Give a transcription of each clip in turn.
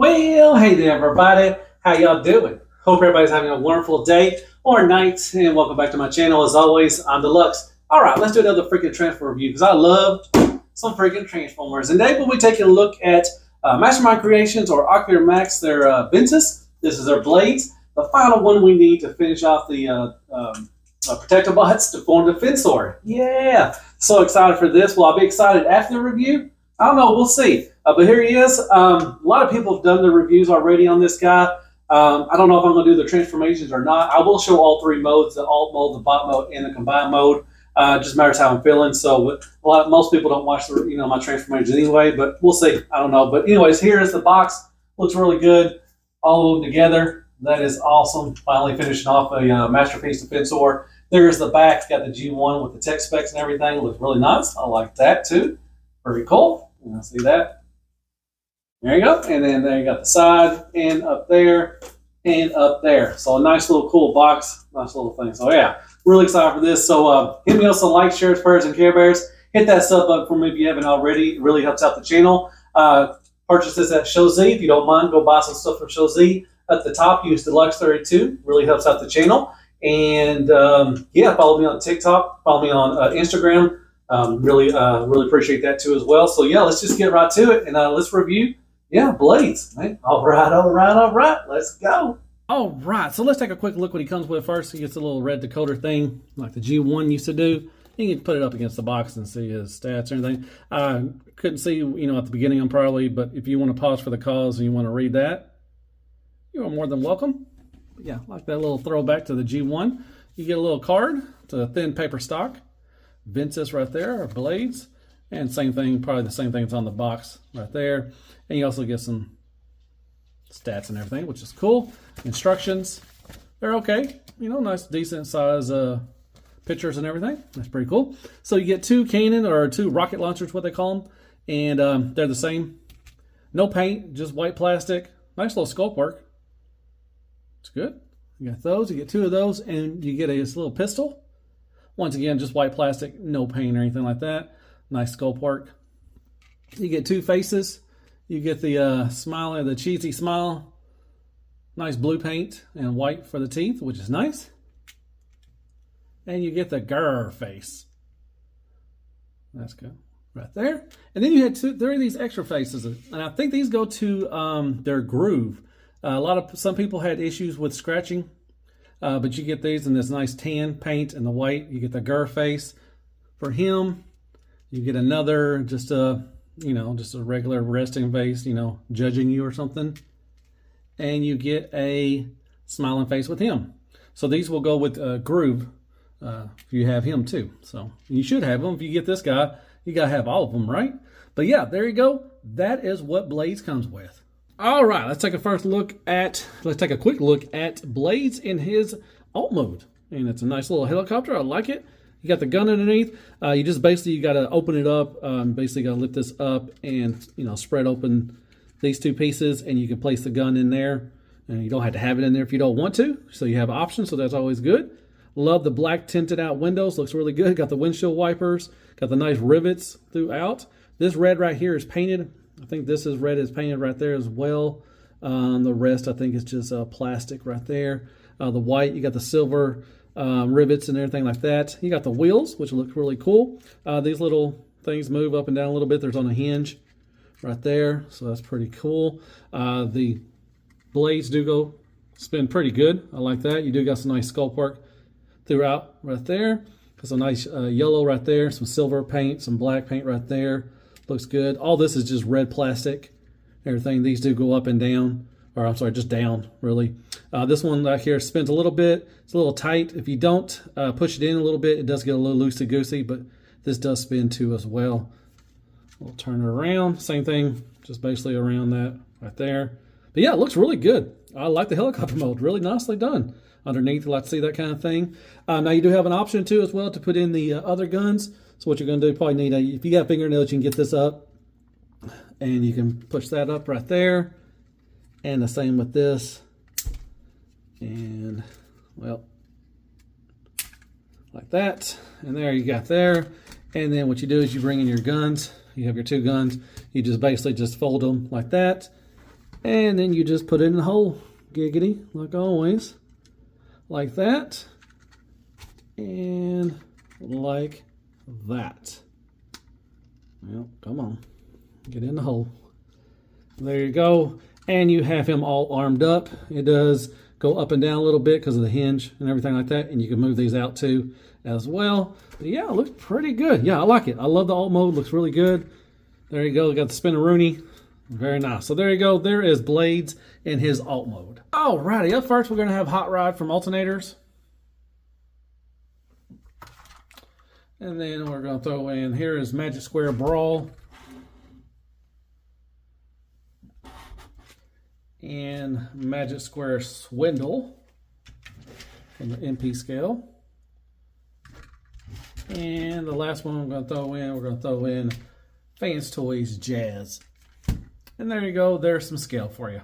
Well, hey there, everybody. How y'all doing? Hope everybody's having a wonderful day or night, and welcome back to my channel. As always, I'm Deluxe. All right, let's do another freaking Transformer review because I love some freaking Transformers. And today we'll be taking a look at Mastermind Creations or Ocular Max, their Ventus. This is their blades. The final one we need to finish off the Protectobots to form the Fensor. Yeah, so excited for this. Will I be excited after the review? I don't know. We'll see. But here he is. A lot of people have done the reviews already on this guy. I don't know if I'm going to do the transformations or not. I will show all three modes, the alt mode, the bot mode, and the combined mode. Just matters how I'm feeling. So most people don't watch my transformations anyway, but we'll see. I don't know. But anyways, here is the box. Looks really good. All of them together. That is awesome. Finally finishing off a Masterpiece Defensor. There's the back. It's got the G1 with the tech specs and everything. Looks really nice. I like that too. Very cool. I see that. There you go. And then there you got the side and up there and up there. So a nice little cool box. Nice little thing. So yeah, really excited for this. So hit me with some likes, shares, prayers, and Care Bears. Hit that sub button for me if you haven't already. It really helps out the channel. Purchase this at Show Z. If you don't mind, go buy some stuff from Show Z. At the top, use Deluxe32. Really helps out the channel. And yeah, follow me on TikTok. Follow me on Instagram. Really appreciate that too as well. So yeah, let's just get right to it and let's review. Yeah, blades. Right? All right. Let's go. All right, so let's take a quick look what he comes with first. He gets a little red decoder thing like the G1 used to do. You can put it up against the box and see his stats and everything. Couldn't see, at the beginning on probably, but if you want to pause for the cause and you want to read that, you are more than welcome. But yeah, like that little throwback to the G1. You get a little card. It's a thin paper stock. Ventus right there, or blades. And same thing, probably the same thing that's on the box right there. And you also get some stats and everything, which is cool. Instructions, they're okay. Nice, decent size pictures and everything. That's pretty cool. So you get two cannon or two rocket launchers, what they call them. And they're the same. No paint, just white plastic. Nice little sculpt work. It's good. You got those, you get two of those, and you get this little pistol. Once again, just white plastic, no paint or anything like that. Nice sculpt work. You get two faces. You get the smile, the cheesy smile. Nice blue paint and white for the teeth, which is nice. And you get the grr face. That's good. Right there. And then you had there are these extra faces. And I think these go to their groove. Some people had issues with scratching. But you get these in this nice tan paint and the white. You get the grr face for him. You get another, just a regular resting face, judging you or something. And you get a smiling face with him. So these will go with groove if you have him too. So you should have them. If you get this guy, you got to have all of them, right? But yeah, there you go. That is what Blades comes with. All right, let's take a quick look at Blades in his alt mode. And it's a nice little helicopter. I like it. You got the gun underneath. You just basically got to open it up. Basically got to lift this up and spread open these two pieces, and you can place the gun in there. And you don't have to have it in there if you don't want to. So you have options. So that's always good. Love the black tinted out windows. Looks really good. Got the windshield wipers. Got the nice rivets throughout. This red right here is painted. I think this is red is painted right there as well. The rest I think is just plastic right there. The white, you got the silver rivets and everything like that. You got the wheels, which look really cool. These little things move up and down a little bit. There's on a hinge right there, so that's pretty cool. The blades do go spin pretty good. I like that. You do got some nice sculpt work throughout right there. Got some nice yellow right there, some silver paint, some black paint right there. Looks good. All this is just red plastic. Everything. These do go up and down. Or I'm sorry, just down, really. This one right here spins a little bit. It's a little tight. If you don't push it in a little bit, it does get a little loosey-goosey, but this does spin too as well. We'll turn it around. Same thing, just basically around that right there. But yeah, it looks really good. I like the helicopter mode. Really nicely done. Underneath, you like to see that kind of thing. Now you do have an option too as well to put in the other guns. So what you're going to do, probably need if you got fingernails, you can get this up. And you can push that up right there. And the same with this. And, well, like that. And there you got there. And then what you do is you bring in your guns. You have your two guns. You just basically just fold them like that. And then you just put it in the hole, giggity, like always, like that, and like that. Well, come on, get in the hole. There you go. And you have him all armed up. It does go up and down a little bit because of the hinge and everything like that. And you can move these out too as well. But yeah, it looks pretty good. Yeah, I like it. I love the alt mode. Looks really good. There you go. Got the spinneroonie. Very nice. So there you go. There is Blades in his alt mode. Alrighty, up first we're going to have Hot Rod from Alternators. And then we're going to throw in, here is Magic Square Brawl. And Magic Square Swindle from the MP scale. And the last one we're going to throw in Fans Toys Jazz. And there you go, there's some scale for you.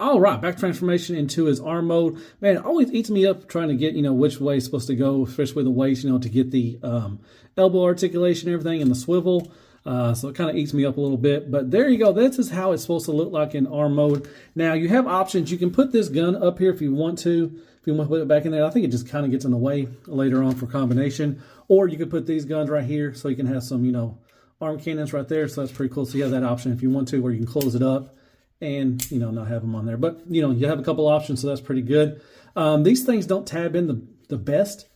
All right, back transformation into his arm mode. Man, it always eats me up trying to get, which way it's supposed to go, especially with the waist, to get the elbow articulation and everything and the swivel. So it kind of eats me up a little bit. But there you go. This is how it's supposed to look like in arm mode. Now, you have options. You can put this gun up here if you want to. If you want to put it back in there, I think it just kind of gets in the way later on for combination. Or you could put these guns right here so you can have some, arm cannons right there. So that's pretty cool. So you have that option if you want to, where you can close it up and, not have them on there. But, you have a couple options, so that's pretty good. These things don't tab in the best,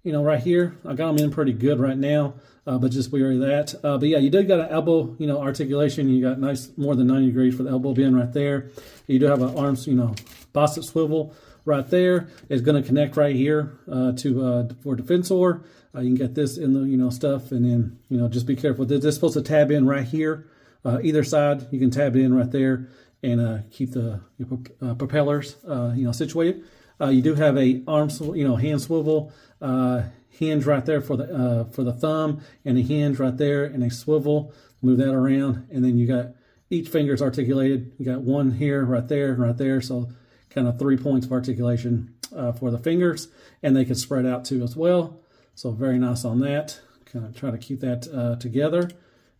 right here. I got them in pretty good right now, but just beware of that. But yeah, you do got an elbow, articulation. You got nice, more than 90 degrees for the elbow bend right there. You do have an arms, bicep swivel right there. It's going to connect right here for defensor. You can get this in the, stuff, and then, just be careful. This is supposed to tab in right here. Either side, you can tab it in right there and keep the propellers, situated. You do have a hand swivel hinge right there for the thumb, and a hinge right there, and a swivel. Move that around, and then you got each finger is articulated. You got one here, right there, and right there. So kind of 3 points of articulation for the fingers, and they can spread out too as well. So very nice on that. Kind of try to keep that together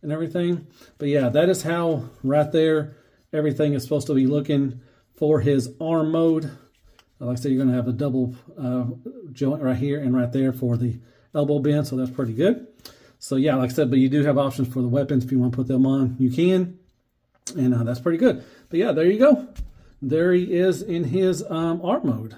and everything. But yeah, that is how right there everything is supposed to be looking for his arm mode. Like I said, you're going to have a double joint right here and right there for the elbow bend, so that's pretty good. So yeah, like I said, but you do have options for the weapons. If you want to put them on, you can, and that's pretty good. But yeah, there you go. There he is in his arm mode.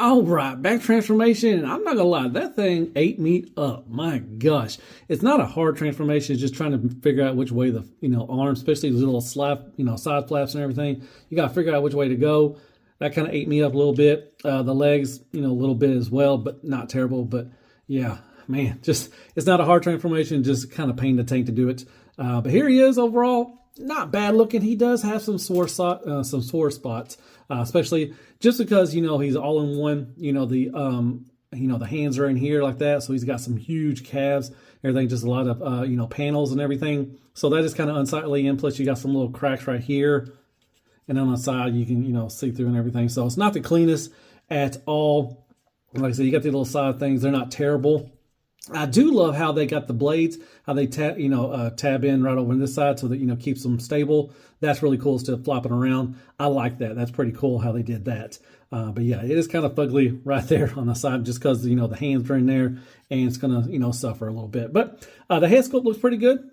All right, back transformation. I'm not gonna lie, that thing ate me up. My gosh, it's not a hard transformation. It's just trying to figure out which way the arms, especially the little slap, side flaps and everything. You gotta figure out which way to go. That kind of ate me up a little bit. The legs, a little bit as well, but not terrible. But yeah, man, just it's not a hard transformation. Just kind of pain in the tank to do it. But here he is overall. Not bad looking. He does have some sore spots, especially just because he's all in one. The hands are in here like that, so he's got some huge calves. Everything, just a lot of panels and everything. So that is kind of unsightly. And plus, you got some little cracks right here, and on the side you can see through and everything. So it's not the cleanest at all. Like I said, you got the little side things. They're not terrible. I do love how they got the blades, how they tab in right over on this side so that, keeps them stable. That's really cool instead of flopping around. I like that. That's pretty cool how they did that. But yeah, it is kind of fugly right there on the side just because, the hands are in there and it's going to, suffer a little bit. But the head sculpt looks pretty good.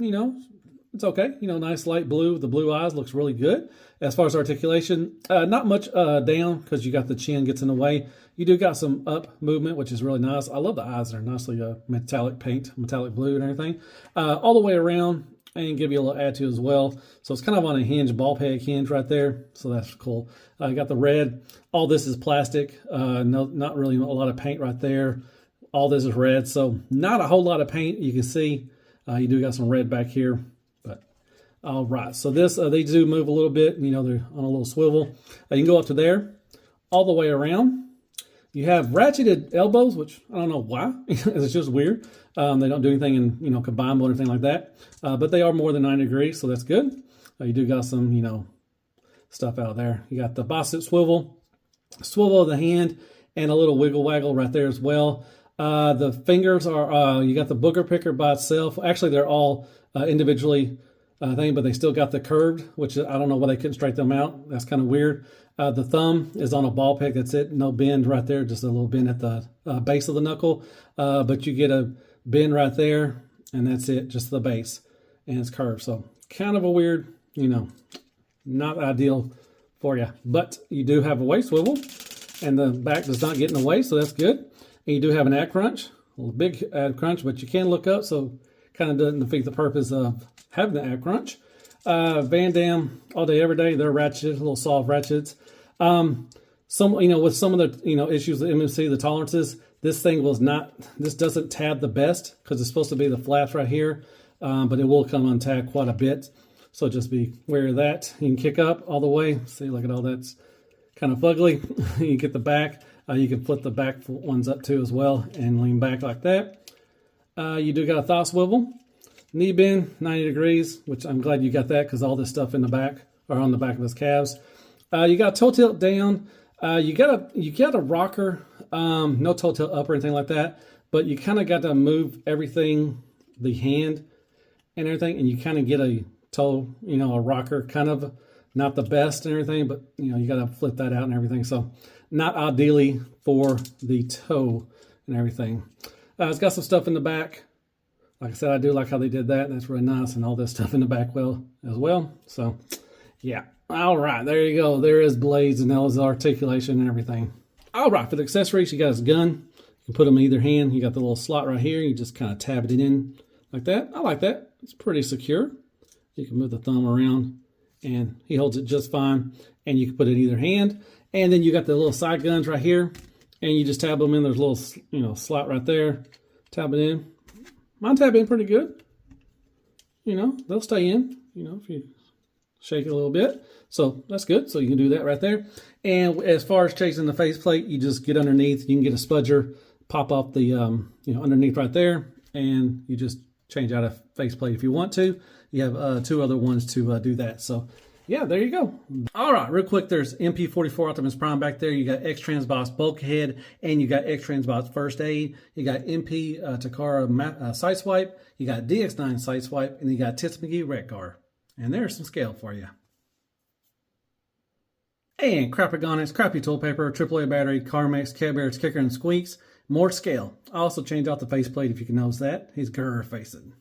It's okay. Nice light blue. The blue eyes looks really good. As far as articulation, not much down because you got the chin gets in the way. You do got some up movement, which is really nice. I love the eyes. They're nicely metallic paint, metallic blue and everything. All the way around and give you a little attitude as well. So it's kind of on a hinge, ball peg hinge right there. So that's cool. You got the red. All this is plastic. No, not really a lot of paint right there. All this is red. So not a whole lot of paint. You can see you do got some red back here. All right, so this, they do move a little bit, they're on a little swivel. You can go up to there, all the way around. You have ratcheted elbows, which I don't know why. It's just weird. They don't do anything in, combined mode or anything like that. But they are more than 90 degrees, so that's good. You do got some, stuff out there. You got the bicep swivel of the hand, and a little wiggle waggle right there as well. The fingers are, you got the booger picker by itself. Actually, they're all individually but they still got the curved, which I don't know why they couldn't straighten them out. That's kind of weird. The thumb is on a ball peg. That's it. No bend right there. Just a little bend at the base of the knuckle. But you get a bend right there, and that's it. Just the base, and it's curved. So kind of a weird, not ideal for you. But you do have a waist swivel, and the back does not get in the way, so that's good. And you do have an ab crunch, a little big ab crunch, but you can look up, so kind of doesn't defeat the purpose of having the ab crunch. Van Damme, all day, every day, they're ratcheted, little soft ratchets. Some, with some of the, issues with MMC, the tolerances, this doesn't tab the best because it's supposed to be the flaps right here, but it will come untabbed quite a bit. So just be aware of that. You can kick up all the way. See, look at all that's kind of fugly. You get the back. You can flip the back ones up too as well and lean back like that. You do got a thigh swivel. Knee bend, 90 degrees, which I'm glad you got that because all this stuff in the back or on the back of his calves. You got toe tilt down. You got a rocker, no toe tilt up or anything like that, but you kind of got to move everything, the hand and everything, and you kind of get a toe, a rocker, kind of not the best and everything, but you got to flip that out and everything. So not ideally for the toe and everything. It's got some stuff in the back. Like I said, I do like how they did that. That's really nice, and all this stuff in the back as well. So, yeah. All right, there you go. There is blades, and that was articulation and everything. All right, for the accessories, you got his gun. You can put them in either hand. You got the little slot right here. You just kind of tab it in like that. I like that. It's pretty secure. You can move the thumb around, and he holds it just fine. And you can put it in either hand. And then you got the little side guns right here, and you just tab them in. There's a little, slot right there. Tab it in. Mine tab in pretty good. They'll stay in, if you shake it a little bit. So that's good. So you can do that right there. And as far as chasing the faceplate, you just get underneath. You can get a spudger, pop off the, underneath right there. And you just change out a faceplate if you want to. You have two other ones to do that. So yeah, there you go. All right, real quick, there's MP44 Optimus Prime back there. You got X-Transbots Bulkhead, and you got X-Transbots First Aid. You got MP Takara Sight Swipe. You got DX9 Sight Swipe, and you got Tits McGee Retgar. And there's some scale for you. And Crapagonics, Crappy Tool Paper, AAA Battery, Carmex, Cadbury's Kicker and Squeaks. More scale. I also changed out the faceplate if you can notice that. He's grr-facing.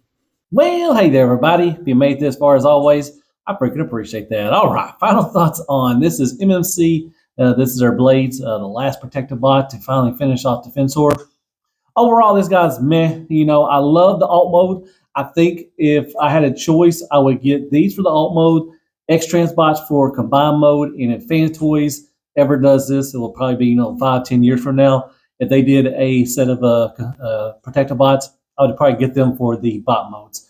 Well, hey there, everybody. If you made it this far, as always, I freaking appreciate that. All right, final thoughts on this is MMC This is their blades, the last protective bot to finally finish off Defensor. Overall, this guy's meh. I love the alt mode. I think if I had a choice, I would get these for the alt mode, X-Trans bots for combined mode, and if Fan Toys ever does this, it will probably be 5-10 years from now. If they did a set of protective bots, I would probably get them for the bot modes.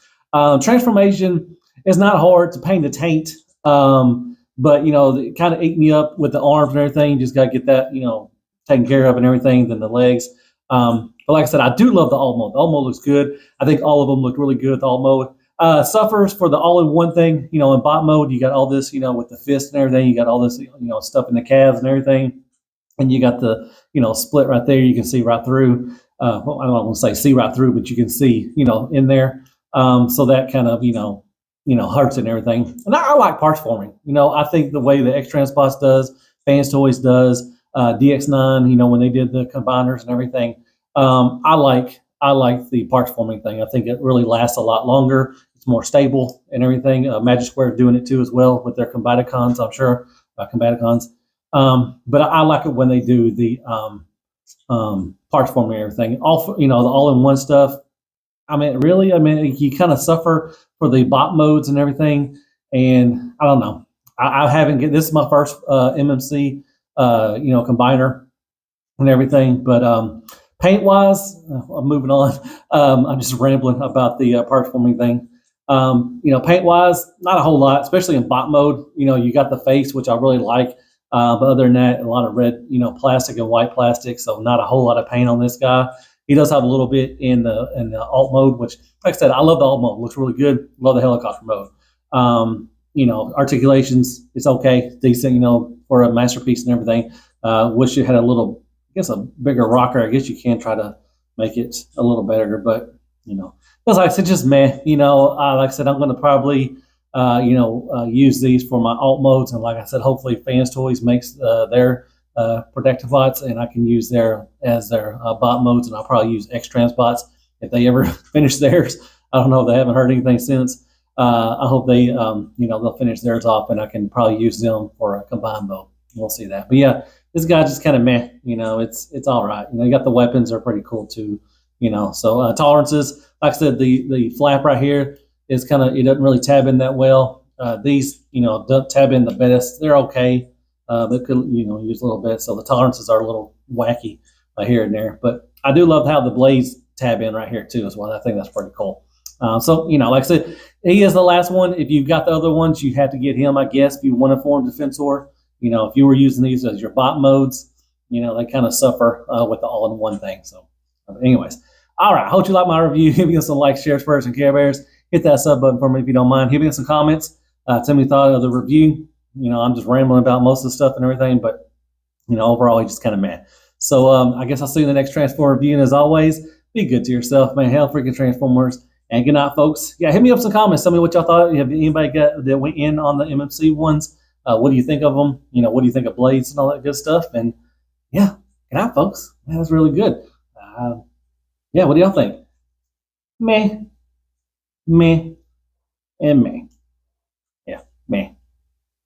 Transformation is not hard. It's a pain to taint, but it kind of ate me up with the arms and everything. You just got to get that taken care of and everything. Then the legs. But like I said, I do love the alt mode. The alt mode looks good. I think all of them look really good with the alt mode. Suffers for the all-in-one thing. In bot mode, you got all this, with the fist and everything. You got all this, stuff in the calves and everything. And you got the, split right there. You can see right through. Well, I don't want to say see right through, but you can see, in there. So that kind of, hurts and everything. And I like parts forming. I think the way the X-Trans bots does, Fans Toys does, DX9, when they did the combiners and everything. I like the parts forming thing. I think it really lasts a lot longer. It's more stable and everything. Magic Square is doing it too as well with their Combaticons, I'm sure. Combaticons. But I like it when they do the parts forming and everything. The all-in-one stuff. Really, you kind of suffer for the bot modes and everything. And I don't know. I haven't this is my first MMC combiner and everything. But paint wise, I'm moving on. I'm just rambling about the parts forming thing. Paint wise, not a whole lot, especially in bot mode. You got the face, which I really like. But other than that, a lot of red, plastic and white plastic. So not a whole lot of paint on this guy. He does have a little bit in the alt mode, which, like I said, I love the alt mode. Looks really good. Love the helicopter mode. Articulations, it's okay, decent, for a masterpiece and everything. Wish it had a bigger rocker. I guess you can try to make it a little better, but because like I said, just meh. Like I said, I'm going to probably use these for my alt modes, and like I said, hopefully Fans Toys makes their protective bots, and I can use their bot modes, and I'll probably use X-Trans bots if they ever finish theirs. I don't know if they haven't heard anything since. I hope they they'll finish theirs off, and I can probably use them for a combined mode. We'll see that, but yeah. This guy just kind of meh, it's all right. You got the weapons are pretty cool too, So tolerances, like I said, the flap right here is it doesn't really tab in that well. These, don't tab in the best. They're okay, but could use a little bit. So the tolerances are a little wacky here and there. But I do love how the blades tab in right here too as well. I think that's pretty cool. So like I said, he is the last one. If you've got the other ones, you have to get him, I guess, if you want to form Defensor. If you were using these as your bot modes, they kind of suffer with the all-in-one thing. So, anyways, all right. I hope you like my review. Hit me with some likes, shares, prayers, and Care Bears. Hit that sub button for me if you don't mind. Hit me with some comments. Tell me your thought of the review. I'm just rambling about most of the stuff and everything, but overall, it's just kind of mad. So, I guess I'll see you in the next Transform review. And as always, be good to yourself, man. Hell, freaking Transformers. And good night, folks. Yeah, hit me up some comments. Tell me what y'all thought. Have anybody that went in on the MMC ones? What do you think of them? What do you think of blades and all that good stuff? And yeah, good night, folks. That was really good. Yeah, what do y'all think? Meh, and meh. Yeah, meh.